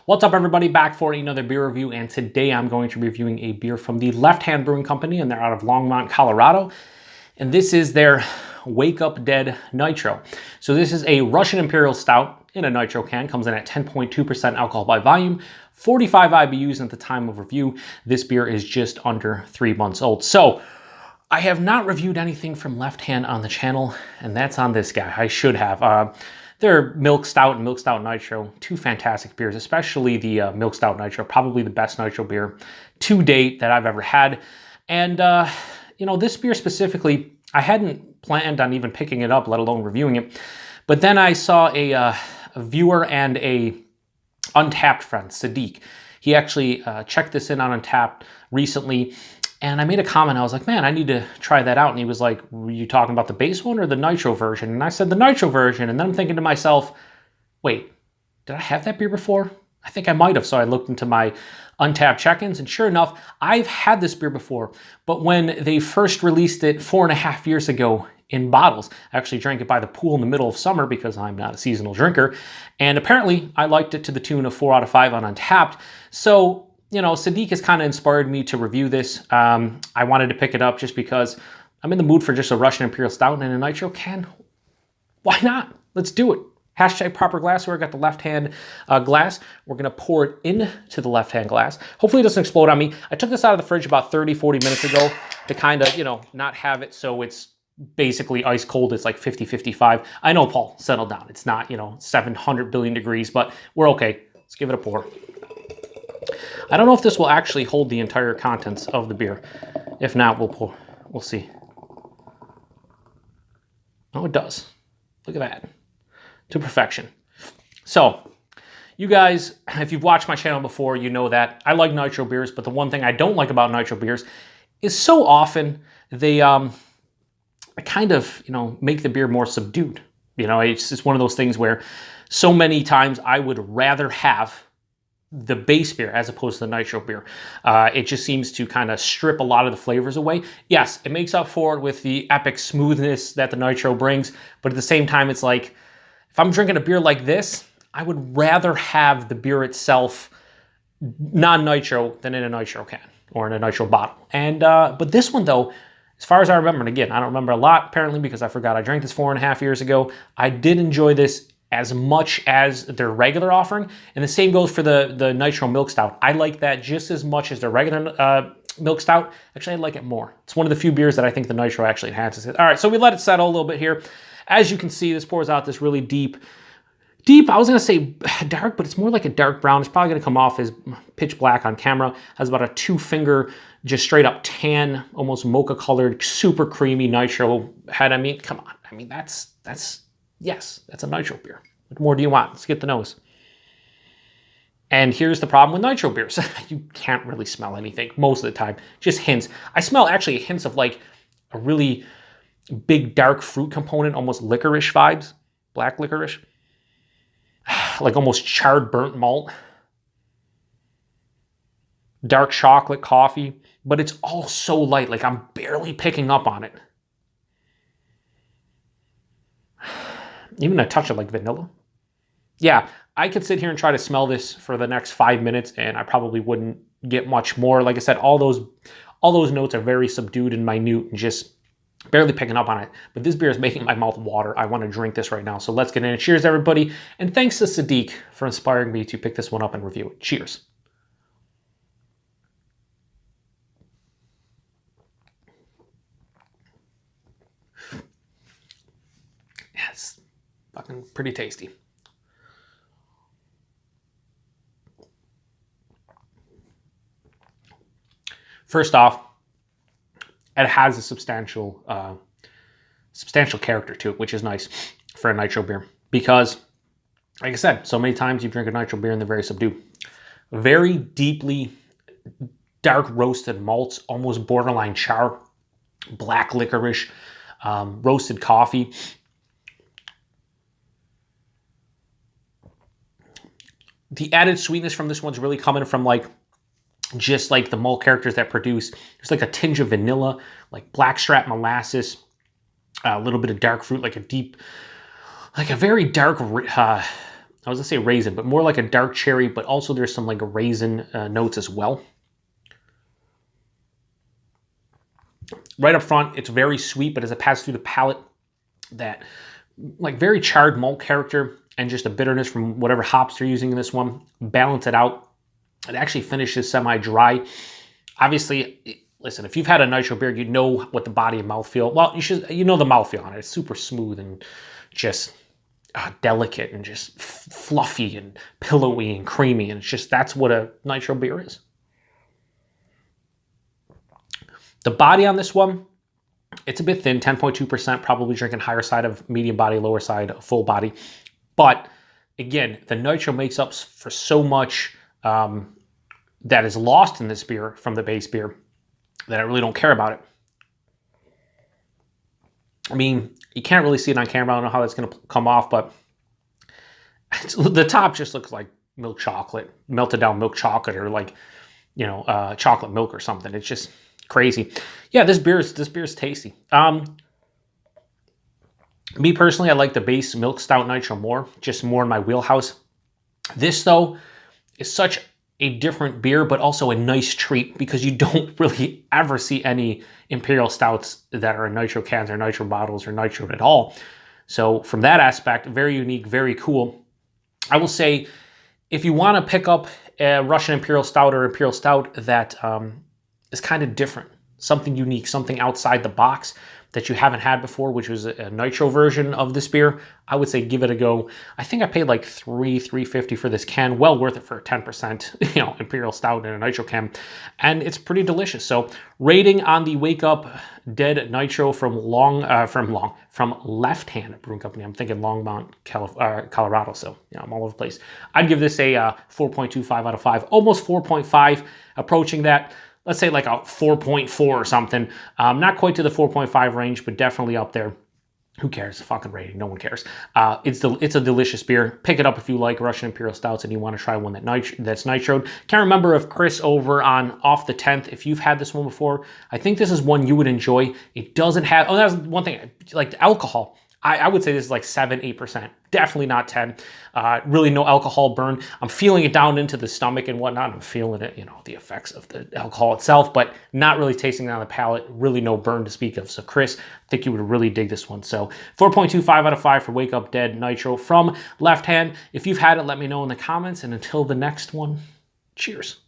What's up, everybody? Back for another beer review, and today I'm going to be reviewing a beer from the Left Hand Brewing Company, and they're out of Longmont, Colorado. And this is their Wake Up Dead Nitro. So this is a Russian Imperial Stout in a nitro can. Comes in at 10.2% alcohol by volume, 45 IBUs, and at the time of review, this beer is just under 3 months old. So I have not reviewed anything from Left Hand on the channel, and that's on this guy. I should have. Their Milk Stout and Milk Stout Nitro, two fantastic beers, especially the Milk Stout Nitro, probably the best nitro beer to date that I've ever had. And, you know, this beer specifically, I hadn't planned on even picking it up, let alone reviewing it. But then I saw a viewer and a Untappd friend, Sadek. He actually checked this in on Untappd recently, and I made a comment. I was like, man, I need to try that out. And he was like, were you talking about the base one or the nitro version? And I said the nitro version. And then I'm thinking to myself, wait, did I have that beer before? I think I might have. So I looked into my Untappd check-ins, and sure enough, I've had this beer before. But when they first released it 4.5 years ago in bottles, I actually drank it by the pool in the middle of summer because I'm not a seasonal drinker. And apparently I liked it to the tune of 4 out of 5 on Untappd. So, you know, Sadek has kind of inspired me to review this. I wanted to pick it up just because I'm in the mood for just a Russian Imperial Stout in a nitro can. Why not? Let's do it. Hashtag proper glassware. I got the Left Hand glass. We're going to pour it into the Left Hand glass. Hopefully it doesn't explode on me. I took this out of the fridge about 30, 40 minutes ago to kind of, you know, not have it so it's basically ice cold. It's like 50, 55. I know, Paul, settle down. It's not, you know, 700 billion degrees, but we're okay. Let's give it a pour. I don't know if this will actually hold the entire contents of the beer. If not, we'll pour. We'll see. Oh, it does. Look at that. To perfection. So, you guys, if you've watched my channel before, you know that I like nitro beers, but the one thing I don't like about nitro beers is so often they kind of, you know, make the beer more subdued. You know, it's just one of those things where so many times I would rather have the base beer as opposed to the nitro beer. It just seems to kind of strip a lot of the flavors away. Yes, it makes up for it with the epic smoothness that the nitro brings, but at the same time, it's like, if I'm drinking a beer like this, I would rather have the beer itself non-nitro than in a nitro can or in a nitro bottle. And but this one, though, as far as I remember, and again, I don't remember a lot apparently because I forgot I drank this 4.5 years ago, I did enjoy this as much as their regular offering. And the same goes for the Nitro Milk Stout. I like that just as much as their regular Milk Stout. Actually, I like it more. It's one of the few beers that I think the Nitro actually enhances it. All right, so we let it settle a little bit here. As you can see, this pours out this really deep, I was gonna say dark, but it's more like a dark brown. It's probably gonna come off as pitch black on camera. Has about a 2-finger, just straight up tan, almost mocha colored, super creamy nitro head. I mean, come on. I mean, yes, that's a nitro beer. What more do you want? Let's get the nose. And here's the problem with nitro beers. You can't really smell anything most of the time. Just hints. I smell actually hints of like a really big dark fruit component, almost licorice vibes. Black licorice. Like almost charred burnt malt. Dark chocolate coffee. But it's all so light. Like I'm barely picking up on it. Even a touch of like vanilla. Yeah, I could sit here and try to smell this for the next 5 minutes and I probably wouldn't get much more. Like I said, all those notes are very subdued and minute and just barely picking up on it. But this beer is making my mouth water. I want to drink this right now. So let's get in. Cheers, everybody. And thanks to Sadek for inspiring me to pick this one up and review it. Cheers. Yes. Fucking pretty tasty. First off, it has a substantial character to it, which is nice for a nitro beer. Because, like I said, so many times you drink a nitro beer and they're very subdued. Very deeply dark roasted malts, almost borderline char, black licorice, roasted coffee. The added sweetness from this one's really coming from like just like the malt characters that produce. There's like a tinge of vanilla, like blackstrap molasses, a little bit of dark fruit, like a very dark I was gonna say raisin, but more like a dark cherry, but also there's some like raisin notes as well. Right up front, it's very sweet, but as it passes through the palate, that like very charred malt character and just a bitterness from whatever hops they're using in this one, balance it out. It actually finishes semi-dry. Obviously, listen, if you've had a nitro beer, you know what the body and mouthfeel. Well, you know the mouthfeel on it. It's super smooth and just delicate and just fluffy and pillowy and creamy, and it's just that's what a nitro beer is. The body on this one, it's a bit thin, 10.2%, probably drinking higher side of medium body, lower side of full body. But again, the nitro makes up for so much that is lost in this beer from the base beer that I really don't care about it. I mean, you can't really see it on camera. I don't know how that's going to come off, but the top just looks like milk chocolate, melted down milk chocolate, or like, you know, chocolate milk or something. It's just crazy. Yeah, this beer is tasty. Me personally, I like the base milk stout nitro more, just more in my wheelhouse. This though is such a different beer, but also a nice treat because you don't really ever see any imperial stouts that are in nitro cans or nitro bottles or nitro at all. So from that aspect, very unique, very cool. I will say, if you want to pick up a Russian Imperial Stout or Imperial Stout that is kind of different, something unique, something outside the box that you haven't had before, which was a nitro version of this beer, I would say give it a go. I think I paid like $3.50 for this can. Well worth it for a 10%, you know, Imperial Stout in a nitro can, and it's pretty delicious. So rating on the Wake Up Dead Nitro from Left Hand Brewing Company. I'm thinking Longmont, Colorado. So you know, I'm all over the place. I'd give this a 4.25 out of 5, almost 4.5, approaching that. Let's say like a 4.4 or something. Not quite to the 4.5 range, but definitely up there. Who cares? Fucking rating. No one cares. It's a delicious beer. Pick it up if you like Russian Imperial Stouts and you want to try one that's nitroed. Can't remember if Chris over on Off the 10th, if you've had this one before. I think this is one you would enjoy. It doesn't have, oh, that's one thing, like the alcohol. I would say this is like 7, 8%. Definitely not 10. Really no alcohol burn. I'm feeling it down into the stomach and whatnot. I'm feeling it, you know, the effects of the alcohol itself, but not really tasting it on the palate. Really no burn to speak of. So Chris, I think you would really dig this one. So 4.25 out of 5 for Wake Up Dead Nitro from Left Hand. If you've had it, let me know in the comments. And until the next one, cheers.